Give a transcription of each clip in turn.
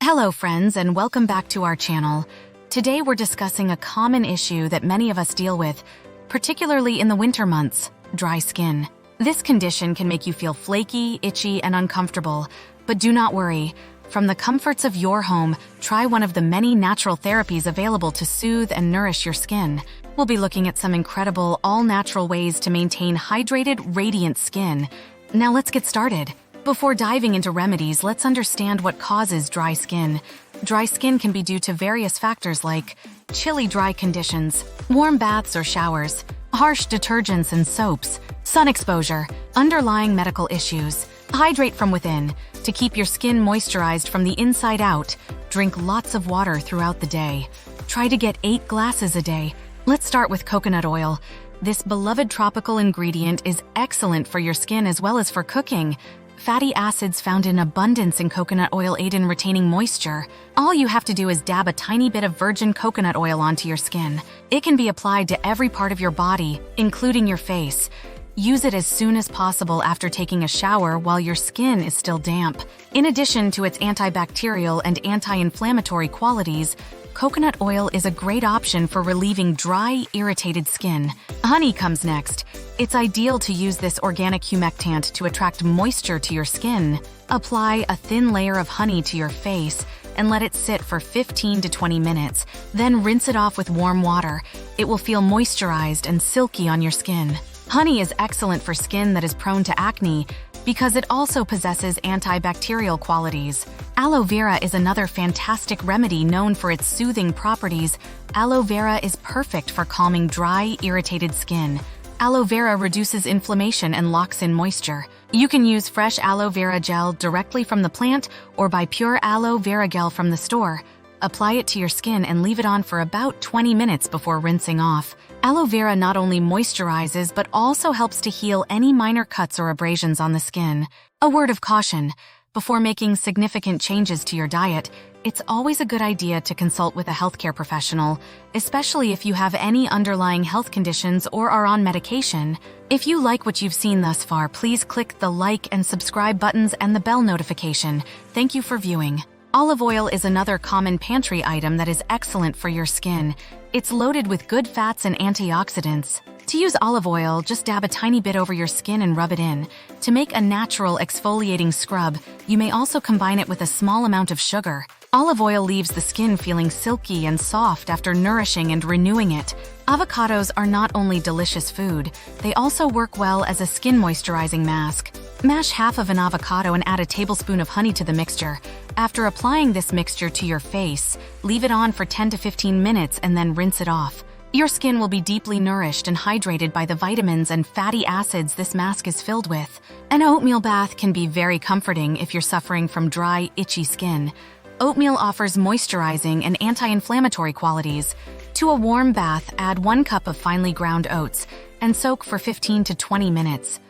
Hello friends, and welcome back to our channel. Today we're discussing a common issue that many of us deal with, particularly in the winter months: dry skin. This condition can make you feel flaky, itchy, and uncomfortable, but do not worry. From the comforts of your home, try one of the many natural therapies available to soothe and nourish your skin. We'll be looking at some incredible, all-natural ways to maintain hydrated, radiant skin. Now let's get started. Before diving into remedies, let's understand what causes dry skin. Dry skin can be due to various factors like chilly, dry conditions, warm baths or showers, harsh detergents and soaps, sun exposure, underlying medical issues. Hydrate from within. To keep your skin moisturized from the inside out, drink lots of water throughout the day. Try to get 8 glasses a day. Let's start with coconut oil. This beloved tropical ingredient is excellent for your skin as well as for cooking. Fatty acids found in abundance in coconut oil aid in retaining moisture. All you have to do is dab a tiny bit of virgin coconut oil onto your skin. It can be applied to every part of your body, including your face. Use it as soon as possible after taking a shower while your skin is still damp. In addition to its antibacterial and anti-inflammatory qualities, coconut oil is a great option for relieving dry, irritated skin. Honey comes next. It's ideal to use this organic humectant to attract moisture to your skin. Apply a thin layer of honey to your face and let it sit for 15 to 20 minutes. Then rinse it off with warm water. It will feel moisturized and silky on your skin. Honey is excellent for skin that is prone to acne because it also possesses antibacterial qualities. Aloe vera is another fantastic remedy known for its soothing properties. Aloe vera is perfect for calming dry, irritated skin. Aloe vera reduces inflammation and locks in moisture. You can use fresh aloe vera gel directly from the plant or buy pure aloe vera gel from the store. Apply it to your skin and leave it on for about 20 minutes before rinsing off. Aloe vera not only moisturizes but also helps to heal any minor cuts or abrasions on the skin. A word of caution: before making significant changes to your diet, it's always a good idea to consult with a healthcare professional, especially if you have any underlying health conditions or are on medication. If you like what you've seen thus far, please click the like and subscribe buttons and the bell notification. Thank you for viewing. Olive oil is another common pantry item that is excellent for your skin. It's loaded with good fats and antioxidants. To use olive oil, just dab a tiny bit over your skin and rub it in. To make a natural exfoliating scrub, you may also combine it with a small amount of sugar. Olive oil leaves the skin feeling silky and soft after nourishing and renewing it. Avocados are not only delicious food, they also work well as a skin moisturizing mask. Mash half of an avocado and add a tablespoon of honey to the mixture. After applying this mixture to your face, leave it on for 10 to 15 minutes and then rinse it off. Your skin will be deeply nourished and hydrated by the vitamins and fatty acids this mask is filled with. An oatmeal bath can be very comforting if you're suffering from dry, itchy skin. Oatmeal offers moisturizing and anti-inflammatory qualities. To a warm bath, add 1 cup of finely ground oats and soak for 15 to 20 minutes.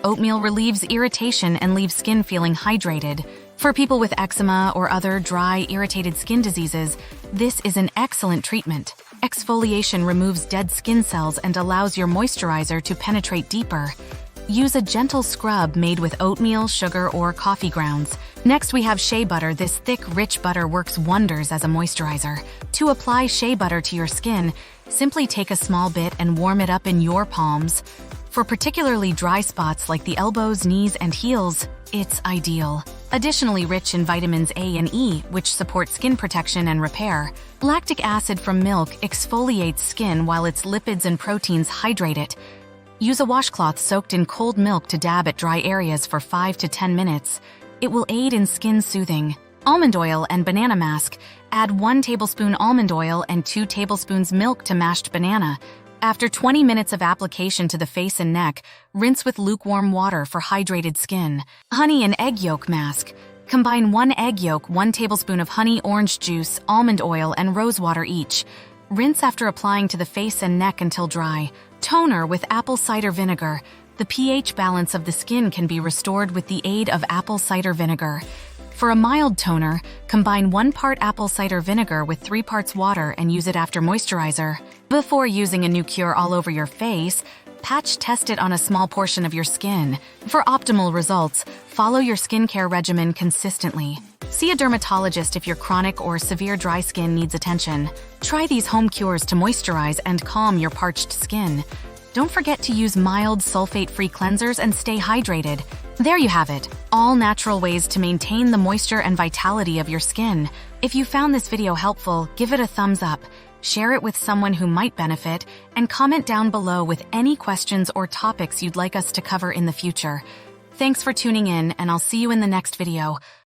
Oatmeal relieves irritation and leaves skin feeling hydrated. For people with eczema or other dry, irritated skin diseases, this is an excellent treatment. Exfoliation removes dead skin cells and allows your moisturizer to penetrate deeper. Use a gentle scrub made with oatmeal, sugar, or coffee grounds. Next, we have shea butter. This thick, rich butter works wonders as a moisturizer. To apply shea butter to your skin, simply take a small bit and warm it up in your palms. For particularly dry spots like the elbows, knees, and heels, it's ideal. Additionally rich in vitamins A and E, which support skin protection and repair. Lactic acid from milk exfoliates skin while its lipids and proteins hydrate it. Use a washcloth soaked in cold milk to dab at dry areas for 5 to 10 minutes. It will aid in skin soothing. Almond oil and banana mask. Add 1 tablespoon almond oil and 2 tablespoons milk to mashed banana. After 20 minutes of application to the face and neck, rinse with lukewarm water for hydrated skin. Honey and egg yolk mask. Combine 1 egg yolk, 1 tablespoon of honey, orange juice, almond oil, and rose water each. Rinse after applying to the face and neck until dry. Toner with apple cider vinegar. The pH balance of the skin can be restored with the aid of apple cider vinegar. For a mild toner, combine 1 part apple cider vinegar with 3 parts water and use it after moisturizer. Before using a new cure all over your face, patch test it on a small portion of your skin. For optimal results, follow your skincare regimen consistently. See a dermatologist if your chronic or severe dry skin needs attention. Try these home cures to moisturize and calm your parched skin. Don't forget to use mild, sulfate-free cleansers and stay hydrated. There you have it, all natural ways to maintain the moisture and vitality of your skin. If you found this video helpful, give it a thumbs up, share it with someone who might benefit, and comment down below with any questions or topics you'd like us to cover in the future. Thanks for tuning in, and I'll see you in the next video.